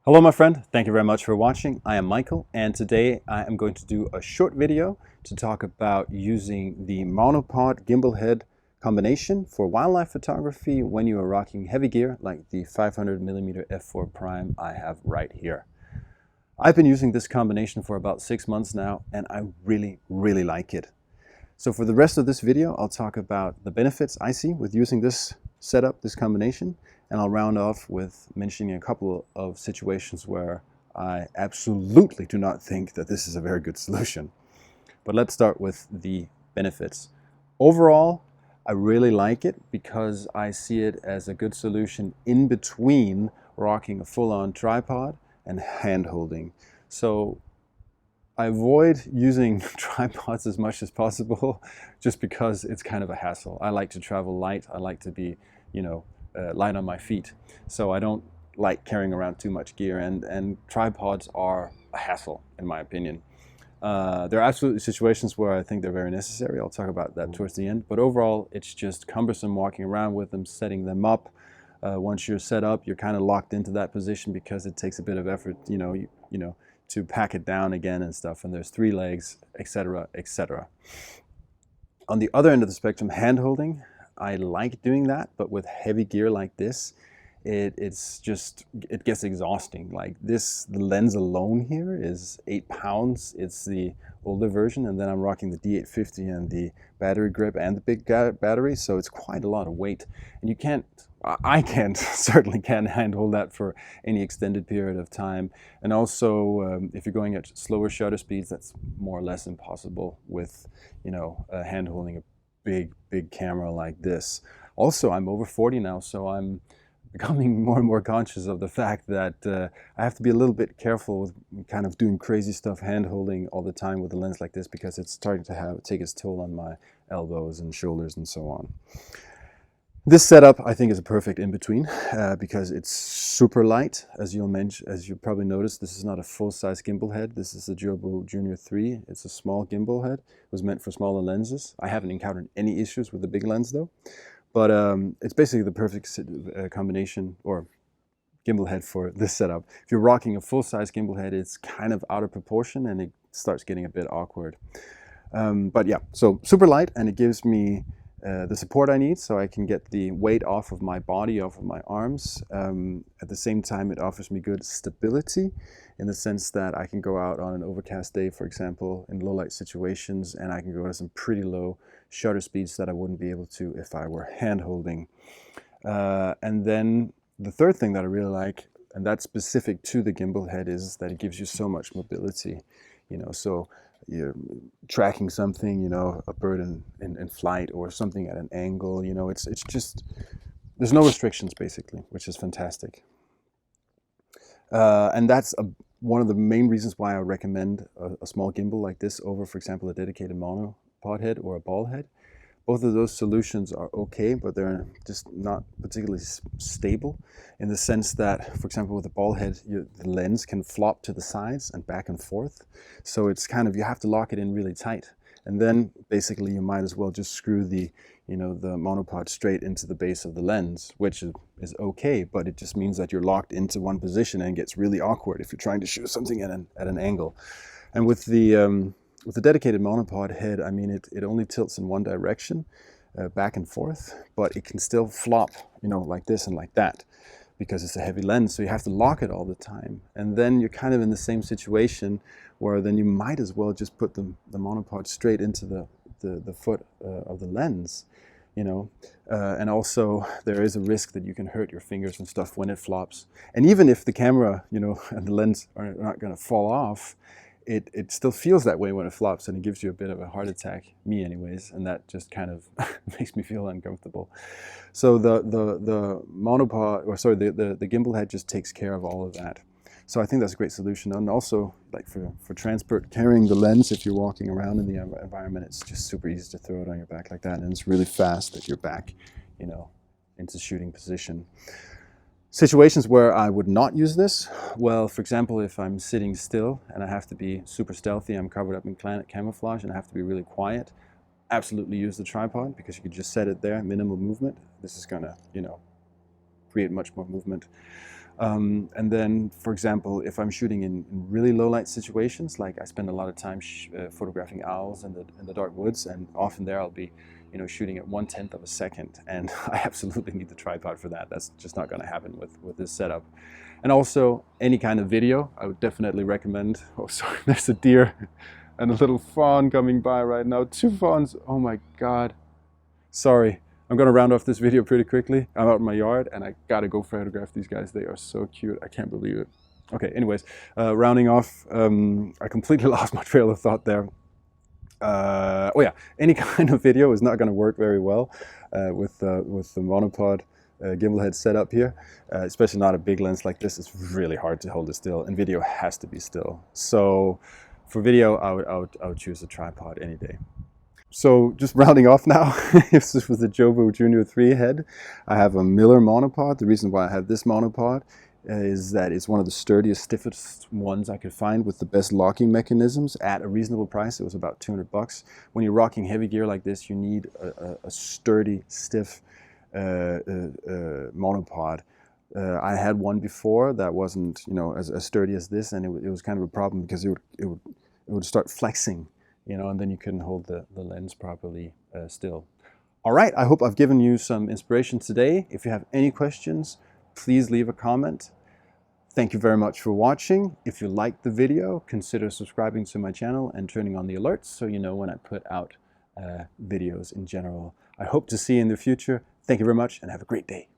Hello my friend, thank you very much for watching. I am Michael and today I am going to do a short video to talk about using the Monopod gimbal head combination for wildlife photography when you are rocking heavy gear like the 500mm f4 prime I have right here. I've been using this combination for about 6 months now and I really like it. So for the rest of this video I'll talk about the benefits I see with using this setup, this combination, and I'll round off with mentioning a couple of situations where I absolutely do not think that this is a very good solution. But let's start with the benefits. Overall, I really like it because I see it as a good solution in between rocking a full-on tripod and hand-holding. So I avoid using tripods as much as possible just because it's kind of a hassle. I like to travel light. I like to be, light on my feet. So I don't like carrying around too much gear, and tripods are a hassle in my opinion. There are absolutely situations where I think they're very necessary. I'll talk about that towards the end. But overall, it's just cumbersome walking around with them, setting them up. Once you're set up, you're kind of locked into that position because it takes a bit of effort, to pack it down again and stuff. And there's 3 legs, etc., etc. On the other end of the spectrum, hand holding, I like doing that, but with heavy gear like this, it gets exhausting. Like this, the lens alone here is 8 pounds. It's the older version, and then I'm rocking the D850 and the battery grip and the big battery, so it's quite a lot of weight. And I certainly can't handle that for any extended period of time. And also, if you're going at slower shutter speeds, that's more or less impossible with, hand holding a big camera like this. Also, I'm over 40 now, so I'm becoming more and more conscious of the fact that I have to be a little bit careful with kind of doing crazy stuff hand holding all the time with a lens like this, because it's starting to take its toll on my elbows and shoulders and so on. This setup I think is a perfect in-between because it's super light. As you probably noticed, this is not a full-size gimbal head. This is a Jobu Jr 3. It's a small gimbal head. It was meant for smaller lenses. I haven't encountered any issues with the big lens though. But it's basically the perfect combination or gimbal head for this setup. If you're rocking a full-size gimbal head, it's kind of out of proportion and it starts getting a bit awkward. But yeah, so super light, and it gives me the support I need so I can get the weight off of my body, off of my arms. At the same time, it offers me good stability in the sense that I can go out on an overcast day, for example, in low light situations, and I can go at some pretty low shutter speeds that I wouldn't be able to if I were hand holding. And then the third thing that I really like, and that's specific to the gimbal head, is that it gives you so much mobility. So you're tracking something, a bird in flight or something at an angle, it's just, there's no restrictions basically, which is fantastic. And that's one of the main reasons why I recommend a small gimbal like this over, for example, a dedicated monopod head or a ball head. Both of those solutions are okay, but they're just not particularly stable in the sense that, for example, with the ball head, the lens can flop to the sides and back and forth. So it's kind of, you have to lock it in really tight. And then basically you might as well just screw the monopod straight into the base of the lens, which is okay, but it just means that you're locked into one position and it gets really awkward if you're trying to shoot something at an angle. And with the dedicated monopod head, I mean, it only tilts in one direction, back and forth, but it can still flop, like this and like that, because it's a heavy lens, so you have to lock it all the time. And then you're kind of in the same situation where then you might as well just put the monopod straight into the foot of the lens, and also there is a risk that you can hurt your fingers and stuff when it flops. And even if the camera, and the lens are not going to fall off, it still feels that way when it flops, and it gives you a bit of a heart attack, me anyways, and that just kind of makes me feel uncomfortable. So the monopod, or sorry, the gimbal head just takes care of all of that. So I think that's a great solution. And also, like for transport, carrying the lens, if you're walking around in the environment, it's just super easy to throw it on your back like that, and it's really fast at your back, into shooting position. Situations where I would not use this, well, for example, if I'm sitting still and I have to be super stealthy, I'm covered up in camouflage and I have to be really quiet, absolutely use the tripod, because you can just set it there, minimal movement. This is gonna, create much more movement. And then, for example, if I'm shooting in really low light situations, like I spend a lot of time photographing owls in the dark woods, and often there I'll be, you know, shooting at 1/10 of a second, and I absolutely need the tripod for that. That's just not going to happen with this setup. And also, any kind of video, I would definitely recommend. Oh, sorry, there's a deer and a little fawn coming by right now. 2 fawns, oh my God. Sorry, I'm gonna round off this video pretty quickly. I'm out in my yard and I gotta go photograph these guys. They are so cute, I can't believe it. Okay, anyways, rounding off, I completely lost my trail of thought there. Oh yeah, any kind of video is not gonna work very well with the monopod gimbal head setup here, especially not a big lens like this. It's really hard to hold it still, and video has to be still. So for video, I would choose a tripod any day. So just rounding off now, this was the Jobu Jr 3 head. I have a Miller monopod. The reason why I have this monopod is that it's one of the sturdiest, stiffest ones I could find with the best locking mechanisms at a reasonable price. It was about 200 bucks. When you're rocking heavy gear like this, you need a sturdy, stiff monopod. I had one before that wasn't, you know, as sturdy as this, and it was kind of a problem because it would start flexing, you know, and then you couldn't hold the lens properly still. All right, I hope I've given you some inspiration today. If you have any questions, please leave a comment. Thank you very much for watching. If you liked the video, consider subscribing to my channel and turning on the alerts so you know when I put out videos in general. I hope to see you in the future. Thank you very much and have a great day.